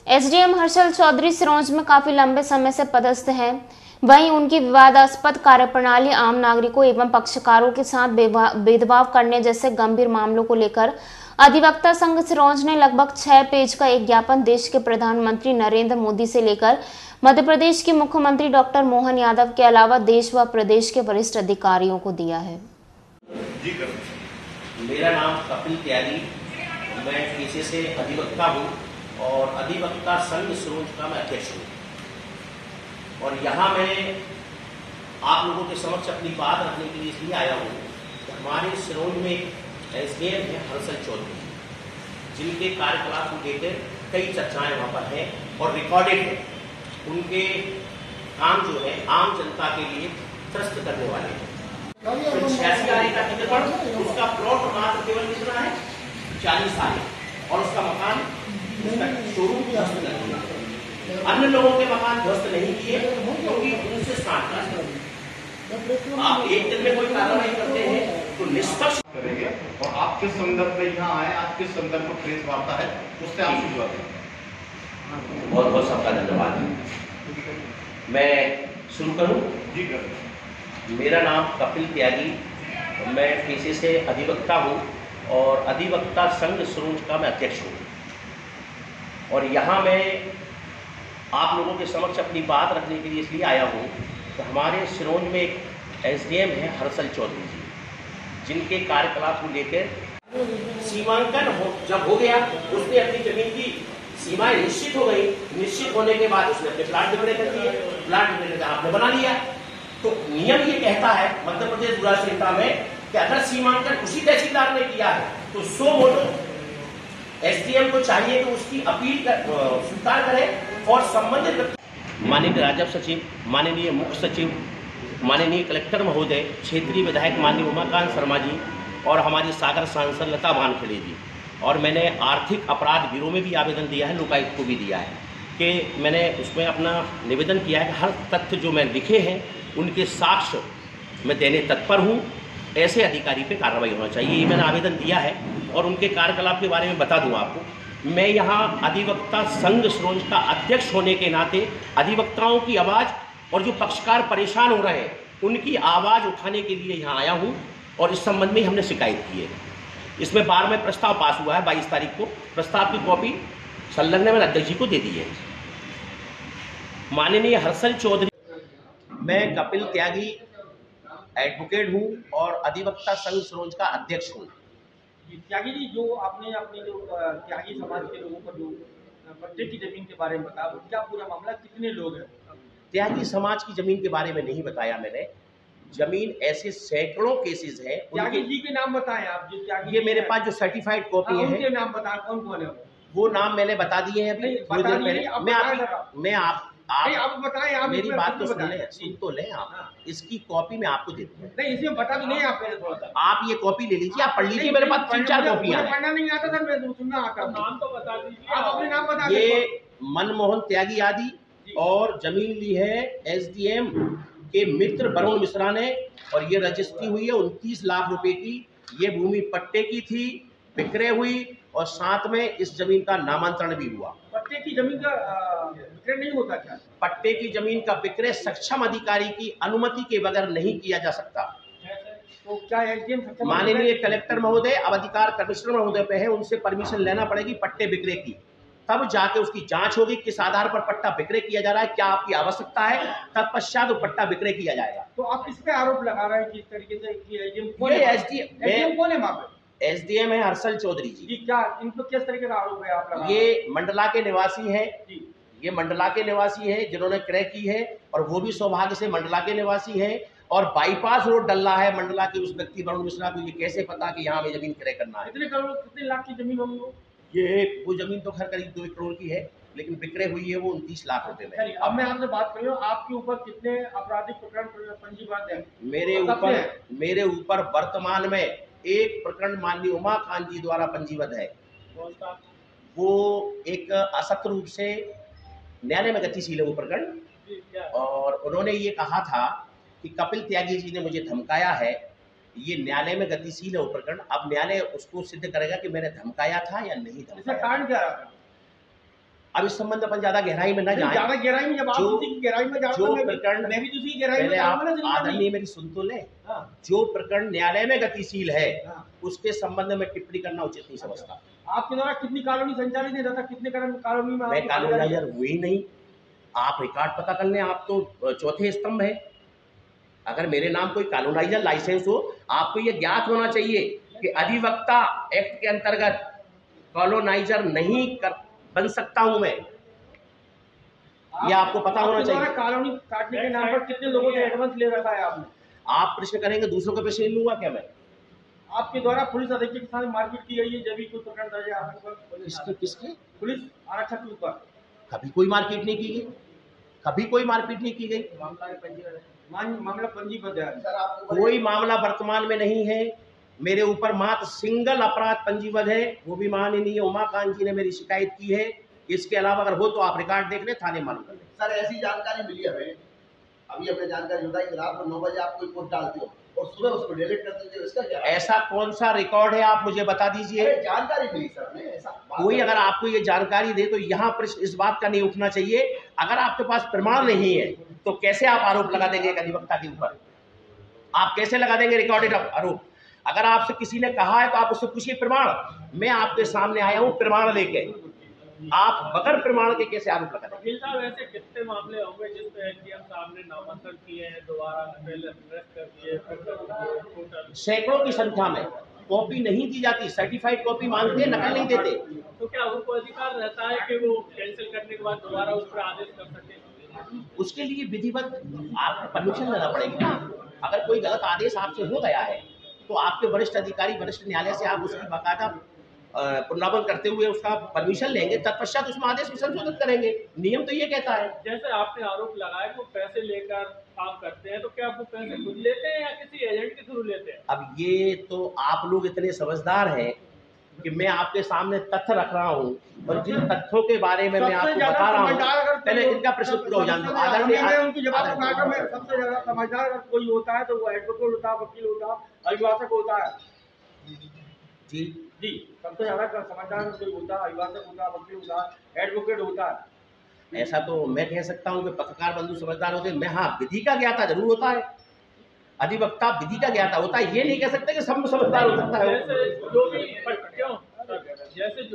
SDM Harshal Chaudhary Sironj में काफी लंबे समय से पदस्थ हैं। वहीं उनकी विवादास्पद कार्यप्रणाली, आम नागरिकों एवं पक्षकारों के साथ भेदभाव करने जैसे गंभीर मामलों को लेकर अधिवक्ता संघ सिरोंज ने लगभग 6 पेज का एक ज्ञापन देश के प्रधानमंत्री नरेंद्र मोदी से लेकर मध्य प्रदेश के मुख्यमंत्री डॉक्टर मोहन यादव के अलावा देश व प्रदेश के वरिष्ठ अधिकारियों को दिया है। मेरा नाम कपिल त्यागी, मैं पेशे से अधिवक्ता हूँ और अधिवक्ता संघ सिरोंज का मैं अध्यक्ष हूँ। और यहाँ मैं आप लोगों के समक्ष अपनी बात रखने के लिए इसलिए आया हूँ कि हमारे सिरोंज में एसडीएम है हर्षल चौधरी, जिनके कार्यकलाप को लेकर कई चर्चाएं वहाँ पर हैं और रिकॉर्डेड है। उनके काम जो है आम जनता के लिए त्रस्त करने वाले हैं। 86 आने का टिकट, उसका प्लॉट मात्र केवल कितना है 40 आने, और उसका मकान, उसका शोरूम ध्वस्त नहीं है। अन्य लोगों के मकान ध्वस्त नहीं किए क्योंकि उनसे साठ आप एक दिन में कोई कार्रवाई करते हैं तो निष्पक्ष करेंगे। और आप किस संदर्भ में यहाँ आए, आप किस संदर्भ में प्रेस वार्ता है, उससे आप शुरुआत करें। बहुत बहुत सबका धन्यवाद। मैं शुरू करूँ? जी करें। मेरा नाम कपिल त्यागी, मैं पेशे से अधिवक्ता हूँ और अधिवक्ता संघ सिरोंज का मैं अध्यक्ष हूँ। और यहाँ मैं आप लोगों के समक्ष अपनी बात रखने के लिए इसलिए आया हूँ कि हमारे सिरोंज में एक एसडीएम है हर्षल चौधरी जी, जिनके कार्यकलाप को लेकर सीमांकन जब हो गया, उसने अपनी जमीन की सीमाएं निश्चित हो गई। निश्चित होने के बाद उसने अपने प्लाट डिक्लेयर कर दिए, प्लाट डिक्लेयर आपने बना लिया। तो नियम ये कहता है मध्य प्रदेश दूरगाछ संहिता में कि अगर सीमांकन उसी तहसीलदार ने किया है तो सो मोटो एसडीएम को चाहिए कि उसकी अपील स्वीकार करे और संबंधित माननीय राजस्व सचिव, माननीय मुख्य सचिव, माननीय कलेक्टर महोदय, क्षेत्रीय विधायक माननीय उमाकांत शर्मा जी और हमारी सागर सांसद लता भानखड़े जी, और मैंने आर्थिक अपराध ब्यूरो में भी आवेदन दिया है, लोकायुक्त को भी दिया है कि मैंने उसमें अपना निवेदन किया है कि हर तथ्य जो मैं लिखे हैं उनके साक्ष्य मैं देने तत्पर हूँ। ऐसे अधिकारी पे कार्रवाई होना चाहिए, ये मैंने आवेदन दिया है। और उनके कार्यकलाप के बारे में बता दूं आपको, मैं यहाँ अधिवक्ता संघ सिरोंज का अध्यक्ष होने के नाते अधिवक्ताओं की आवाज़ और जो पक्षकार परेशान हो रहे हैं उनकी आवाज़ उठाने के लिए यहाँ आया हूँ। और इस संबंध में हमने शिकायत की है। इसमें 12 में प्रस्ताव पास हुआ है 22 तारीख को। प्रस्ताव की कॉपी संलग्न मैंने अध्यक्ष जी को दे दी है। माननीय हर्षल चौधरी, मैं कपिल त्यागी एडवोकेट हूँ और अधिवक्ता संघ सिरोंज का अध्यक्ष हूँ। त्यागी जी, जो आपने अपने जो त्यागी समाज के लोगों को जो पट्टे की जमीन के बारे में बताया, क्या पूरा मामला, कितने लोग हैं? त्यागी समाज की जमीन के बारे में नहीं बताया मैंने। जमीन ऐसे सैकड़ों केसेस हैं। त्यागी जी के नाम बताएं आप। जो त्यागी, ये मेरे पास जो सर्टिफाइड कॉपी है, उनके नाम बताएं, कौन कौन है वो नाम मैंने बता दिए हैं अभी थोड़ी देर पहले। आप बताएं, आप मेरी बात तो सुन तो लें आप। इसकी कॉपी मैं आपको देता हूँ। नहीं, इसमें बता तो नहीं आप पहले थोड़ा सा। आप ये कॉपी ले लीजिए, आप पढ़ लीजिए। मेरे पास 3-4 कॉपियां हैं। पढ़ना नहीं आता सर, मैं सुनना आता। नाम तो बता दीजिए, आप अपने नाम बता दीजिए। ये मनमोहन त्यागी आदि, और जमीन ली है एसडीएम के मित्र वरुण मिश्रा ने, और ये रजिस्ट्री हुई है 29 लाख रुपए की। ये भूमि पट्टे की थी, विक्रय हुई, और साथ में इस जमीन का नामांतरण भी हुआ। पट्टे की जमीन का विक्रय नहीं होता क्या? पट्टे की जमीन का विक्रय सक्षम अधिकारी की अनुमति के बगैर नहीं किया जा सकता। तो क्या एसडीएम सक्षम? माननीय कलेक्टर महोदय, अब अधिकार कमिश्नर महोदय पे है, उनसे परमिशन लेना पड़ेगी पट्टे विक्रय की, तब जाके उसकी जांच होगी किस आधार पर पट्टा विक्रय किया जा रहा है, क्या आपकी आवश्यकता है, तत्पश्चात वो पट्टा विक्रय किया जाएगा। तो आप किस पे आरोप लगा रहे हैं किस तरीके से कि एसडीएम कौन है? एसडीएम कौन है वहाँ पे? एसडीएम है हर्षल चौधरी जी। क्या इन पर किस तरीके का आरोप है आप लगा? ये मंडला के निवासी है, ये मंडला के निवासी है जिन्होंने क्रय की है, और वो भी सौभाग्य से मंडला के निवासी है। और बाईपास रोड डल रहा है मंडला के उस व्यक्ति वरुण मिश्रा को ये कैसे पता कि यहाँ हमें जमीन क्रय करना है। कितने करोड़, कितने लाख की जमीन होगी वो? ये वो जमीन तो खैर करीब 2 करोड़ की है, लेकिन विक्रय हुई है वो 29 लाख रुपए में। अब मैं आपसे बात कर रहा हूँ, आपके ऊपर कितने आपराधिक प्रकरण पंजीबद्ध हैं? मेरे ऊपर वर्तमान में एक प्रकरण माननीय उमाकांत जी द्वारा पंजीबद्ध है। वो एक असत्य रूप से न्यायालय में गतिशील है वो प्रकरण, और उन्होंने ये कहा था कि कपिल त्यागी जी ने मुझे धमकाया है। ये न्यायालय में गतिशील है वो प्रकरण। अब न्यायालय उसको सिद्ध करेगा कि मैंने धमकाया था या नहीं धमकाया। कारण क्या रहा? अब इस संबंध में अपन ज्यादा गहराई में न जाएं। ज्यादा गहराई में, जब आप जो- उसी की गहराई में जाते जो हैं, प्रकरण मैं भी तो उसी की गहराई में पहले जाऊंगा ना, आप जरूर नहीं। आदरणीय मेरी सुन तो ले। हाँ, जो प्रकरण न्यायालय में गतिशील है हाँ। उसके संबंध में टिप्पणी करना उचित नहीं समझता। आपके द्वारा कितनी कॉलोनी संचालित है तथा कितने कॉलोनी में मैं आपकी भागीदारी है? कॉलोनाइजर हुई नहीं, आप रिकॉर्ड पता कर लें, आप तो चौथे स्तंभ है। अगर मेरे नाम कोई कॉलोनाइजर लाइसेंस हो, आपको ये ज्ञात होना चाहिए कि अधिवक्ता एक्ट के अंतर्गत कॉलोनाइजर नहीं बन सकता हूं मैं, ये आपको पता होना आपके द्वारा चाहिए। कॉलोनी काटने के नाम पर कितने लोगों से एडवांस ले रखा है आपने? आप प्रश्न करेंगे, दूसरों का प्रश्न लूंगा क्या मैं? आपके द्वारा पुलिस अधीक्षक के साथ मारपीट की गई है, जब भी कोई प्रकरण दर्ज है आपके ऊपर? किसके? पुलिस आरक्षक के ऊपर कभी कोई मारपीट नहीं की गई, कभी कोई मारपीट नहीं की गई। मामला पंजीबद्ध है। कोई मामला वर्तमान में नहीं है। मेरे ऊपर मात्र सिंगल अपराध पंजीबद्ध है, वो भी माननीय उमाकांत जी ने मेरी शिकायत की है। इसके अलावा अगर हो तो आप रिकॉर्ड देख लें, थाने मालूम कर लें। सर ऐसी जानकारी मिली हमें, अभी हमने जानकारी जुटाई कि रात को 9 बजे आप कोई पोस्ट डालते हो और सुबह उसको डिलीट कर देते हो, इसका क्या? ऐसा कौन सा रिकॉर्ड है, आप मुझे बता दीजिए। अरे जानकारी मिली सर हमें, ऐसा कोई अगर आपको ये जानकारी दे तो यहाँ प्रश्न इस बात का नहीं उठना चाहिए। अगर आपके पास प्रमाण नहीं है तो कैसे आप आरोप लगा देंगे एक अधिवक्ता के ऊपर? आप कैसे लगा देंगे रिकॉर्डेड आरोप? अगर आपसे किसी ने कहा है तो आप उससे पूछिए प्रमाण। मैं आपके सामने आया हूँ प्रमाण लेके, आप बगैर प्रमाण के कैसे आरोप लगा देंगे? वकील साहब, ऐसे कितने मामले होंगे जिस पे एसडीएम साहब ने नामांकन किए हैं, दोबारा पहले अरेस्ट कर दिए, फिर कर दिए, टोटल सैकड़ों की संख्या में कॉपी नहीं दी जाती, सर्टिफाइड कॉपी मांगते हैं, नकल नहीं देते। तो क्या उनको अधिकार रहता है कि वो कैंसिल करने के बाद दोबारा उस पर आदेश कर सके? उसके लिए विधिवत आपको परमिशन लेना पड़ेगी ना। अगर कोई गलत आदेश आपसे हो गया है तो आपके वरिष्ठ अधिकारी वरिष्ठ न्यायालय से आप उसकी बाकायदा पुनर्वन करते हुए उसका परमिशन लेंगे, तत्पश्चात उसमें आदेश में संशोधित करेंगे। नियम तो ये कहता है। जैसे आपने आरोप लगाया कि वो पैसे लेकर काम करते हैं, तो क्या वो पैसे खुद लेते हैं या किसी एजेंट के थ्रू लेते हैं? अब ये तो आप लोग इतने समझदार हैं कि मैं आपके सामने तथ्य रख रहा हूँ और जिन तथ्यों के बारे में मैं आपको बता रहा हूँ, पहले इनका प्रश्न पूरा हो जाने दो। आदरणीय उनकी जवाब उठाकर मैं सबसे ज्यादा समझदार अगर कोई होता है तो वो एडवोकेट होता है, वकील होता है, अभिभाषक होता है। जी जी, सबसे ज्यादा समझदार कोई होता है, अभिभाषक होता है, वकील होता है, एडवोकेट होता है। ऐसा तो मैं कह सकता हूँ कि पत्रकार बंधु समझदार होते हैं। मैं हाँ, विधि का ज्ञाता जरूर होता है, अधिवक्ता विधि का ज्ञाता होता है। ये नहीं कह सकते कि सब समझदार हो सकता है। जैसे जो भी क्यों जैसे जो